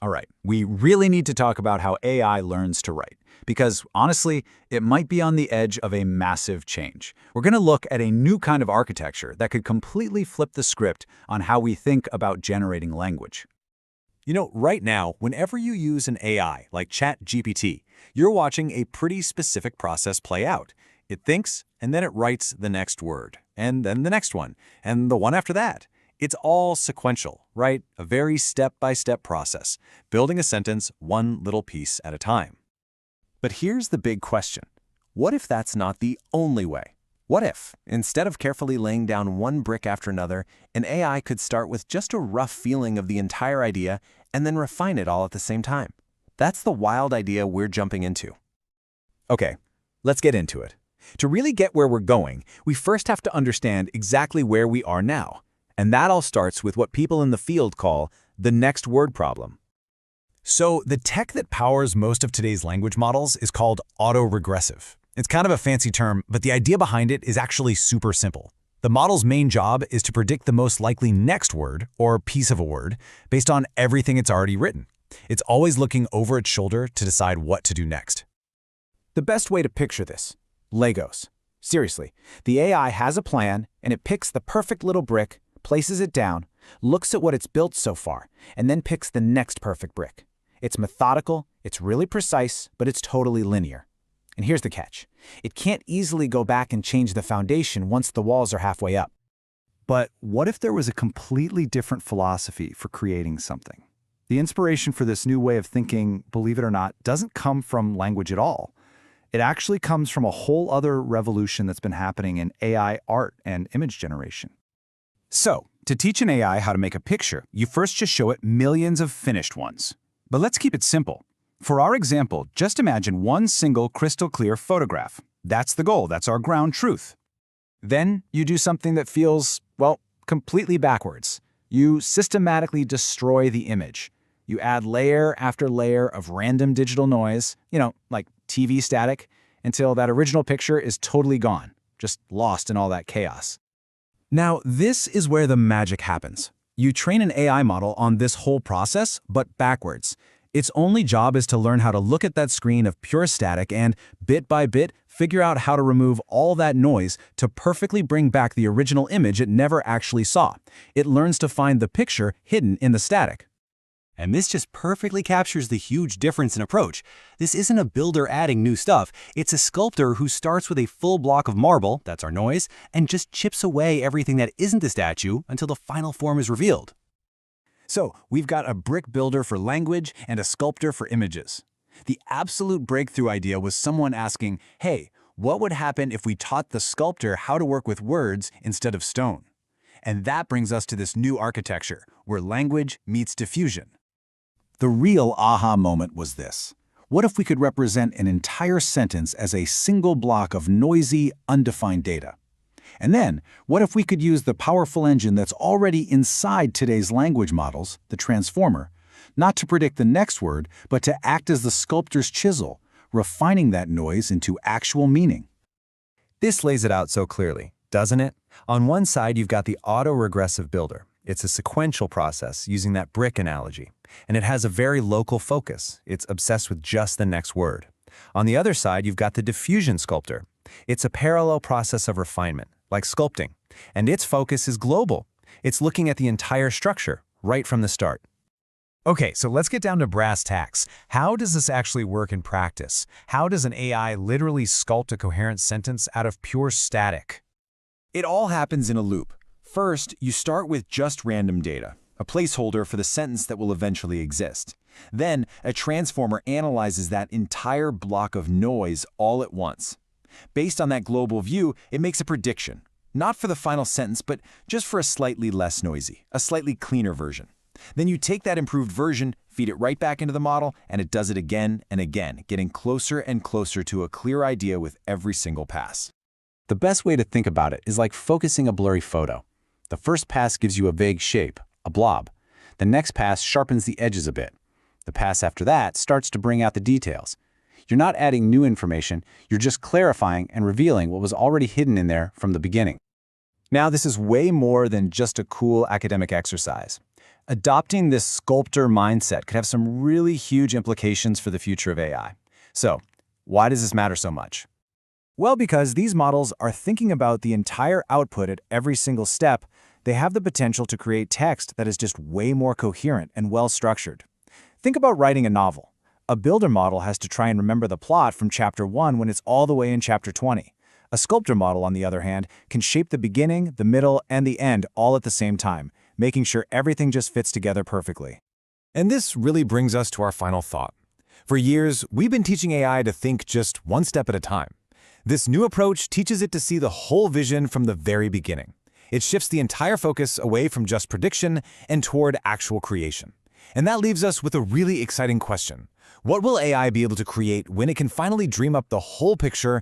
All right, we really need to talk about how AI learns to write, because honestly, it might be on the edge of a massive change. We're going to look at a new kind of architecture that could completely flip the script on how we think about generating language. You know, right now, whenever you use an AI like ChatGPT, you're watching a pretty specific process play out. It thinks, and then it writes the next word, and then the next one, and the one after that. It's all sequential, right? A very step-by-step process, building a sentence one little piece at a time. But here's the big question. What if that's not the only way? What if, instead of carefully laying down one brick after another, an AI could start with just a rough feeling of the entire idea and then refine it all at the same time? That's the wild idea we're jumping into. Okay, let's get into it. To really get where we're going, we first have to understand exactly where we are now. And that all starts with what people in the field call the next word problem. So the tech that powers most of today's language models is called autoregressive. It's kind of a fancy term, but the idea behind it is actually super simple. The model's main job is to predict the most likely next word, or piece of a word, based on everything it's already written. It's always looking over its shoulder to decide what to do next. The best way to picture this: Legos. Seriously, the AI has a plan, and it picks the perfect little brick, places it down, looks at what it's built so far, and then picks the next perfect brick. It's methodical, it's really precise, but it's totally linear. And here's the catch. It can't easily go back and change the foundation once the walls are halfway up. But what if there was a completely different philosophy for creating something? The inspiration for this new way of thinking, believe it or not, doesn't come from language at all. It actually comes from a whole other revolution that's been happening in AI art and image generation. So, to teach an AI how to make a picture, you first just show it millions of finished ones. But let's keep it simple. For our example, just imagine one single crystal clear photograph. That's the goal, that's our ground truth. Then you do something that feels, well, completely backwards. You systematically destroy the image. You add layer after layer of random digital noise, like TV static, until that original picture is totally gone, just lost in all that chaos. Now, this is where the magic happens. You train an AI model on this whole process, but backwards. Its only job is to learn how to look at that screen of pure static and, bit by bit, figure out how to remove all that noise to perfectly bring back the original image it never actually saw. It learns to find the picture hidden in the static. And this just perfectly captures the huge difference in approach. This isn't a builder adding new stuff. It's a sculptor who starts with a full block of marble, that's our noise, and just chips away everything that isn't the statue until the final form is revealed. So, we've got a brick builder for language and a sculptor for images. The absolute breakthrough idea was someone asking, hey, what would happen if we taught the sculptor how to work with words instead of stone? And that brings us to this new architecture, where language meets diffusion. The real aha moment was this. What if we could represent an entire sentence as a single block of noisy, undefined data? And then, what if we could use the powerful engine that's already inside today's language models, the transformer, not to predict the next word, but to act as the sculptor's chisel, refining that noise into actual meaning? This lays it out so clearly, doesn't it? On one side, you've got the autoregressive builder. It's a sequential process using that brick analogy, and it has a very local focus. It's obsessed with just the next word. On the other side, you've got the diffusion sculptor. It's a parallel process of refinement, like sculpting, and its focus is global. It's looking at the entire structure right from the start. Okay, so let's get down to brass tacks. How does this actually work in practice? How does an AI literally sculpt a coherent sentence out of pure static? It all happens in a loop. First, you start with just random data, a placeholder for the sentence that will eventually exist. Then, a transformer analyzes that entire block of noise all at once. Based on that global view, it makes a prediction, not for the final sentence, but just for a slightly less noisy, a slightly cleaner version. Then you take that improved version, feed it right back into the model, and it does it again and again, getting closer and closer to a clear idea with every single pass. The best way to think about it is like focusing a blurry photo. The first pass gives you a vague shape, a blob. The next pass sharpens the edges a bit. The pass after that starts to bring out the details. You're not adding new information, you're just clarifying and revealing what was already hidden in there from the beginning. Now, this is way more than just a cool academic exercise. Adopting this sculptor mindset could have some really huge implications for the future of AI. So, why does this matter so much? Well, because these models are thinking about the entire output at every single step, they have the potential to create text that is just way more coherent and well-structured. Think about writing a novel. A builder model has to try and remember the plot from chapter 1 when it's all the way in chapter 20. A sculptor model, on the other hand, can shape the beginning, the middle, and the end all at the same time, making sure everything just fits together perfectly. And this really brings us to our final thought. For years, we've been teaching AI to think just one step at a time. This new approach teaches it to see the whole vision from the very beginning. It shifts the entire focus away from just prediction and toward actual creation. And that leaves us with a really exciting question. What will AI be able to create when it can finally dream up the whole picture